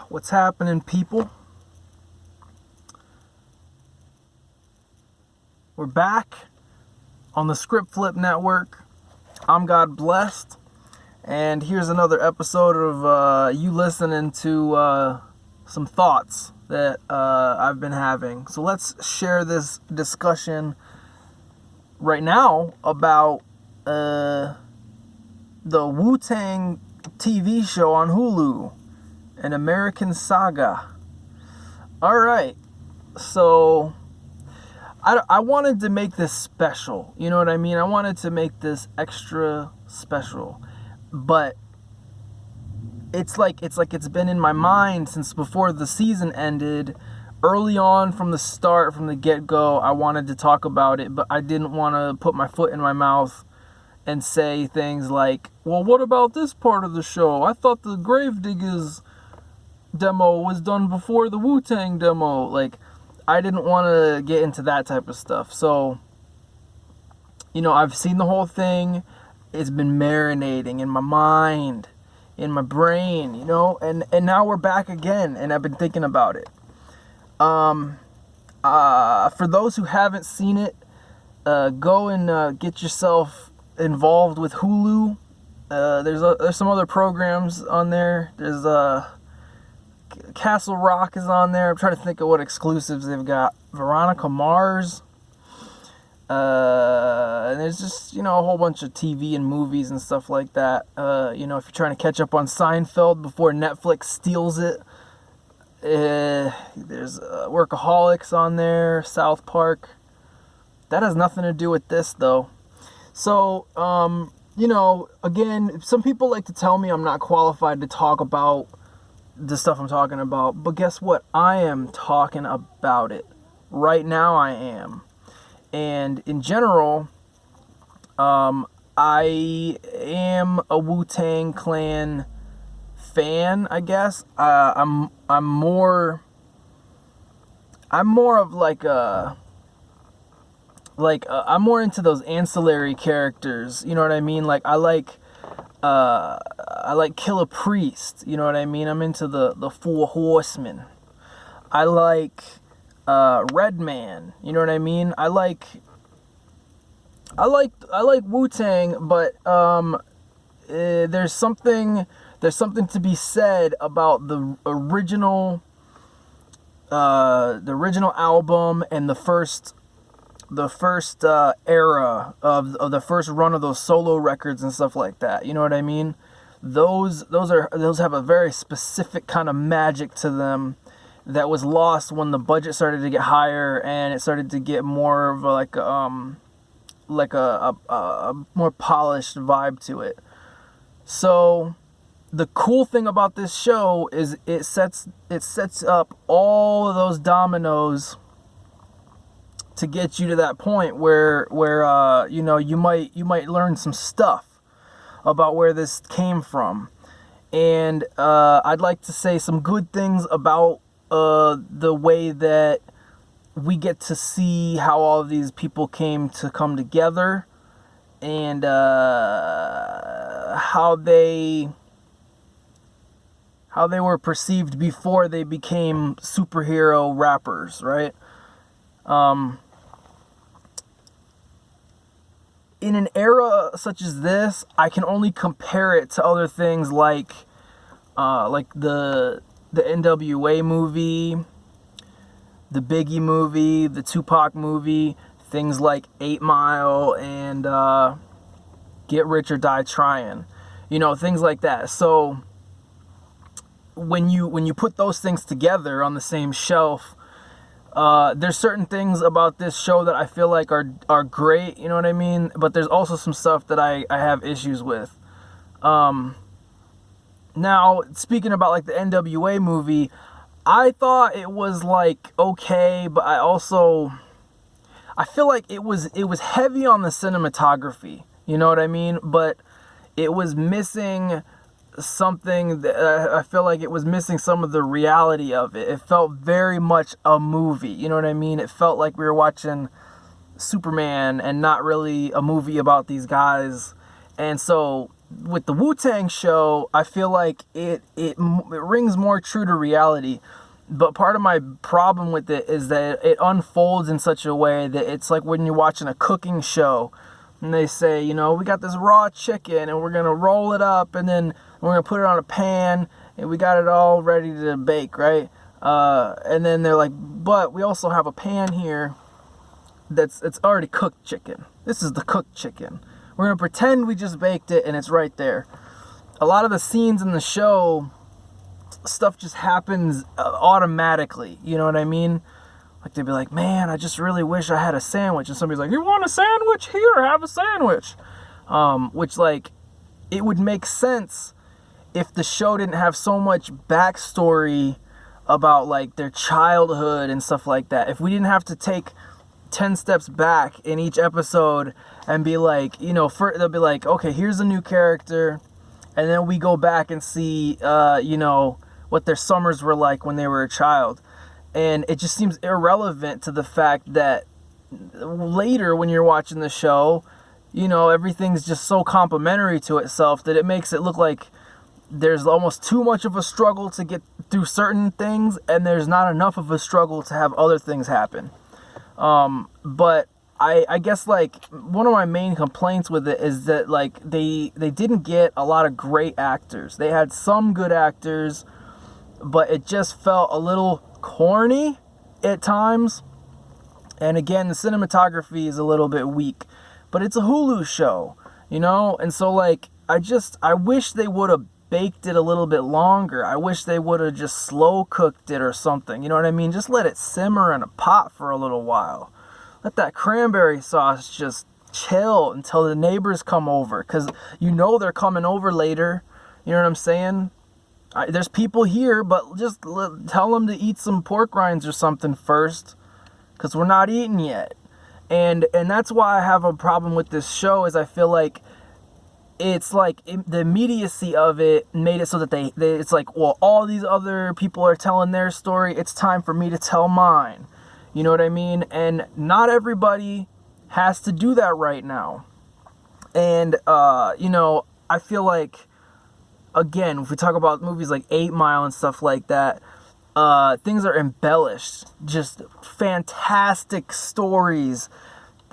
What's happening, people? We're back on the Script Flip Network. I'm God Blessed, and here's another episode of you listening to some thoughts that I've been having. So let's share this discussion right now about the Wu Tang TV show on Hulu, an American Saga. Alright, so I wanted to make this special, you know what I mean? I wanted to make this extra special, but it's like it's been in my mind since before the season ended. Early on, from the start, from the get-go, I wanted to talk about it, but I didn't want to put my foot in my mouth and say things like, well, what about this part of the show? I thought the Gravediggers demo was done before the Wu Tang demo. Like, I didn't want to get into that type of stuff. So, you know, I've seen the whole thing. It's been marinating in my mind, in my brain, you know, and now we're back again, and I've been thinking about it. For those who haven't seen it, go and get yourself involved with Hulu. There's some other programs on there. There's Castle Rock is on there. I'm trying to think of what exclusives they've got. Veronica Mars. And there's just, you know, a whole bunch of TV and movies and stuff like that. You know, if you're trying to catch up on Seinfeld before Netflix steals it, there's Workaholics on there, South Park. That has nothing to do with this, though. So, you know, again, some people like to tell me I'm not qualified to talk about the stuff I'm talking about, but guess what? I am talking about it. Right now I am. And in general, I am a Wu-Tang Clan fan, I guess. I'm more of I'm more into those ancillary characters, you know what I mean? Like, I like Killer Priest, you know what I mean? I'm into the Four Horsemen. I like Redman, you know what I mean? I like Wu-Tang, but there's something to be said about the original album and the first era of the first run of those solo records and stuff like that. You know what I mean? Those have a very specific kind of magic to them that was lost when the budget started to get higher and it started to get more of a more polished vibe to it. So the cool thing about this show is it sets up all of those dominoes to get you to that point where you know, you might learn some stuff about where this came from. And I'd like to say some good things about the way that we get to see how all of these people came to come together, and how they were perceived before they became superhero rappers, right? In an era such as this, I can only compare it to other things like the NWA movie, the Biggie movie, the Tupac movie, things like 8 Mile and Get Rich or Die Trying, you know, things like that. So when you put those things together on the same shelf, there's certain things about this show that I feel like are great, you know what I mean? But there's also some stuff that I have issues with. Now, speaking about like the NWA movie, I thought it was like okay, but I feel like it was heavy on the cinematography, you know what I mean? But it was missing something that I feel like it was missing some of the reality of it. It felt very much a movie, you know what I mean? It felt like we were watching Superman and not really a movie about these guys. And so with the Wu Tang show, I feel like it rings more true to reality. But part of my problem with it is that it unfolds in such a way that it's like when you're watching a cooking show and they say, you know, we got this raw chicken and we're going to roll it up and then we're going to put it on a pan and we got it all ready to bake, right? And then they're like, but we also have a pan here it's already cooked chicken. This is the cooked chicken. We're going to pretend we just baked it and it's right there. A lot of the scenes in the show, stuff just happens automatically. You know what I mean? Like they'd be like, man, I just really wish I had a sandwich. And somebody's like, you want a sandwich? Here, have a sandwich. Which, like, it would make sense if the show didn't have so much backstory about, like, their childhood and stuff like that. If we didn't have to take 10 steps back in each episode and be like, you know, they'll be like, okay, here's a new character. And then we go back and see, you know, what their summers were like when they were a child. And it just seems irrelevant to the fact that later when you're watching the show, you know, everything's just so complimentary to itself that it makes it look like there's almost too much of a struggle to get through certain things and there's not enough of a struggle to have other things happen. But I guess, like, one of my main complaints with it is that, like, they didn't get a lot of great actors. They had some good actors, but it just felt a little corny at times. And again, the cinematography is a little bit weak, but it's a Hulu show, you know? And so, like, I wish they would have baked it a little bit longer. I wish they would have just slow cooked it or something. You know what I mean? Just let it simmer in a pot for a little while. Let that cranberry sauce just chill until the neighbors come over, because you know they're coming over later. You know what I'm saying? There's people here, but just tell them to eat some pork rinds or something first, because we're not eating yet. And that's why I have a problem with this show, is I feel like it's like the immediacy of it made it so that they it's like, well, all these other people are telling their story. It's time for me to tell mine. You know what I mean? And not everybody has to do that right now. And, you know, I feel like, again, if we talk about movies like 8 Mile and stuff like that, things are embellished. Just fantastic stories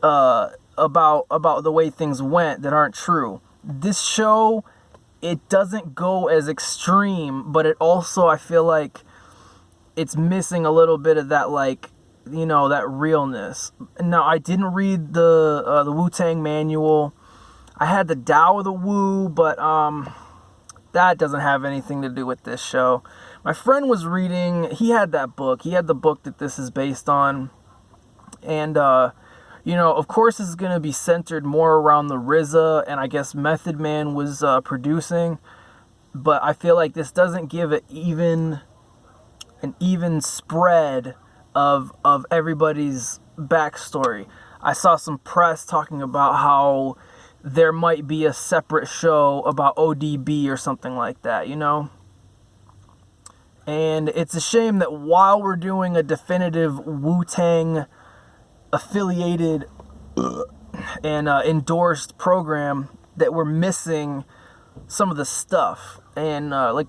about the way things went that aren't true. This show, it doesn't go as extreme, but it also, I feel like it's missing a little bit of that, like, you know, that realness. Now, I didn't read the Wu Tang Manual. I had the Tao of the Wu, but that doesn't have anything to do with this show. My friend was reading, he had that book. He had the book that this is based on. And, you know, of course it's going to be centered more around the RZA, and I guess Method Man was producing. But I feel like this doesn't give an even spread of everybody's backstory. I saw some press talking about how there might be a separate show about ODB or something like that, you know? And it's a shame that while we're doing a definitive Wu-Tang affiliated and endorsed program, that we're missing some of the stuff. And like,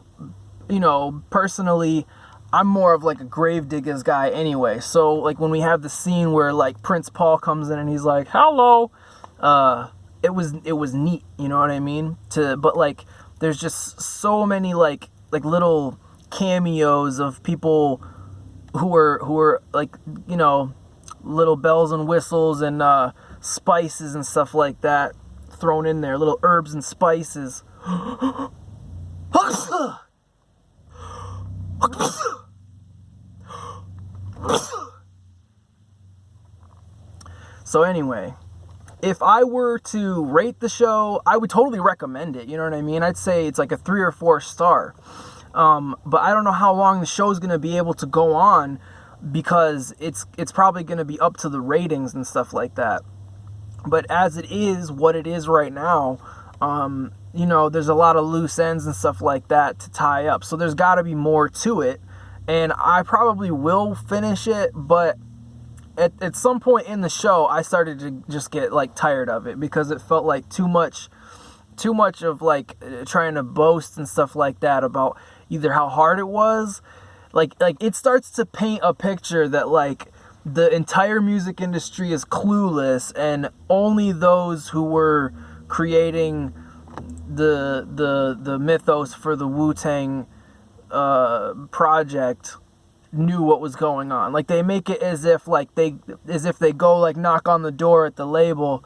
you know, personally, I'm more of like a Gravediggers guy anyway. So like when we have the scene where like Prince Paul comes in and he's like, hello, it was neat, you know what I mean? But like there's just so many like little cameos of people who are like, you know, little bells and whistles and spices and stuff like that thrown in there, little herbs and spices. So anyway, if I were to rate the show, I would totally recommend it. You know what I mean? I'd say it's like a 3 or 4 star. But I don't know how long the show's going to be able to go on, because it's probably going to be up to the ratings and stuff like that. But as it is what it is right now, you know, there's a lot of loose ends and stuff like that to tie up. So there's got to be more to it. And I probably will finish it, but at some point in the show, I started to just get like tired of it, because it felt like too much too much of like trying to boast and stuff like that about either how hard it was. Like it starts to paint a picture that like the entire music industry is clueless, and only those who were creating the mythos for the Wu Tang project knew what was going on. Like they make it as if they go like knock on the door at the label,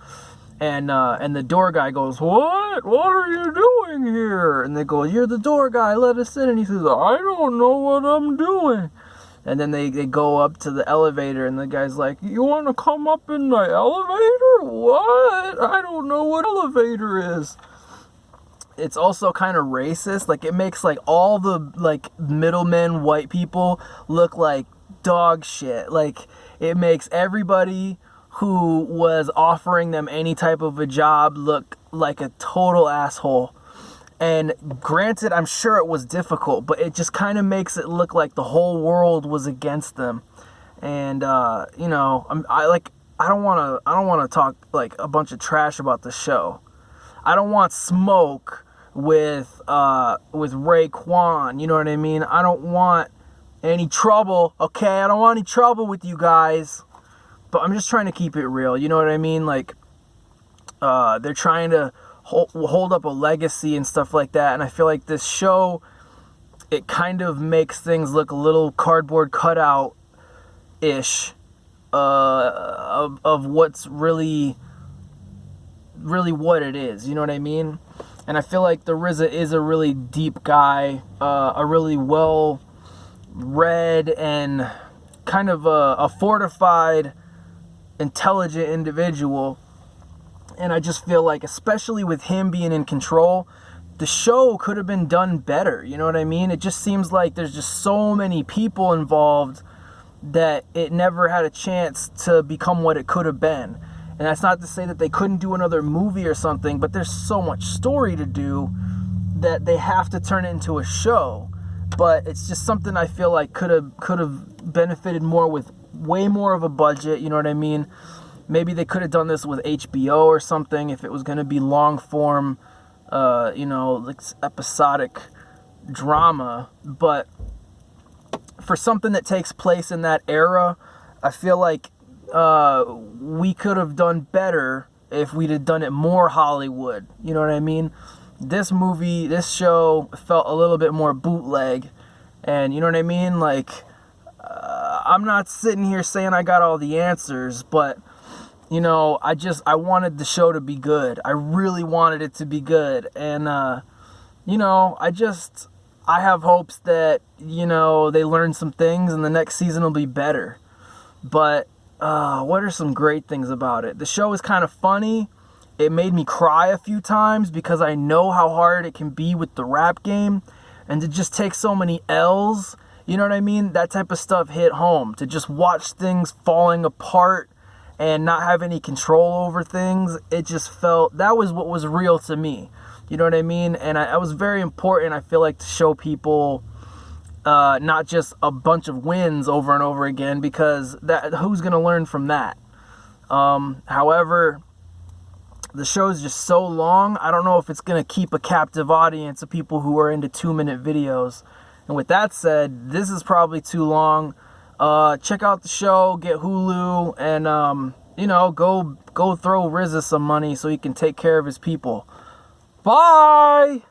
and the door guy goes, what are you doing here? And they go, you're the door guy, let us in. And he says, I don't know what I'm doing. And then they go up to the elevator, and the guy's like, you want to come up in my elevator? What? I don't know what elevator is. It's also kind of racist. Like it makes like all the like middlemen white people look like dog shit. Like it makes everybody who was offering them any type of a job look like a total asshole. And granted, I'm sure it was difficult, but it just kind of makes it look like the whole world was against them. And you know, I don't want to talk like a bunch of trash about the show. I don't want smoke with Raekwon, you know what I mean? I don't want any trouble, okay? I don't want any trouble with you guys. But I'm just trying to keep it real, you know what I mean? Like they're trying to hold up a legacy and stuff like that, and I feel like this show, it kind of makes things look a little cardboard cutout ish of what's really what it is, you know what I mean? And I feel like the RZA is a really deep guy, a really well read and kind of a fortified, intelligent individual. And I just feel like, especially with him being in control, the show could have been done better. You know what I mean? It just seems like there's just so many people involved that it never had a chance to become what it could have been. And that's not to say that they couldn't do another movie or something, but there's so much story to do that they have to turn it into a show. But it's just something I feel like could have benefited more with way more of a budget, you know what I mean? Maybe they could have done this with HBO or something if it was going to be long form, you know, like episodic drama. But for something that takes place in that era, I feel like we could have done better if we'd have done it more Hollywood. You know what I mean? This movie, this show felt a little bit more bootleg. And you know what I mean? Like, I'm not sitting here saying I got all the answers, but you know, I wanted the show to be good. I really wanted it to be good. And, you know, I have hopes that, you know, they learn some things and the next season will be better. But, what are some great things about it? The show is kind of funny. It made me cry a few times because I know how hard it can be with the rap game. And to just take so many L's, you know what I mean? That type of stuff hit home. To just watch things falling apart and not have any control over things, it just felt, that was what was real to me. You know what I mean? And I was very important, I feel like, to show people not just a bunch of wins over and over again, because that who's going to learn from that? However, the show's just so long, I don't know if it's going to keep a captive audience of people who are into 2-minute videos. And with that said, this is probably too long. Check out the show, get Hulu, and you know, go throw RZA some money so he can take care of his people. Bye!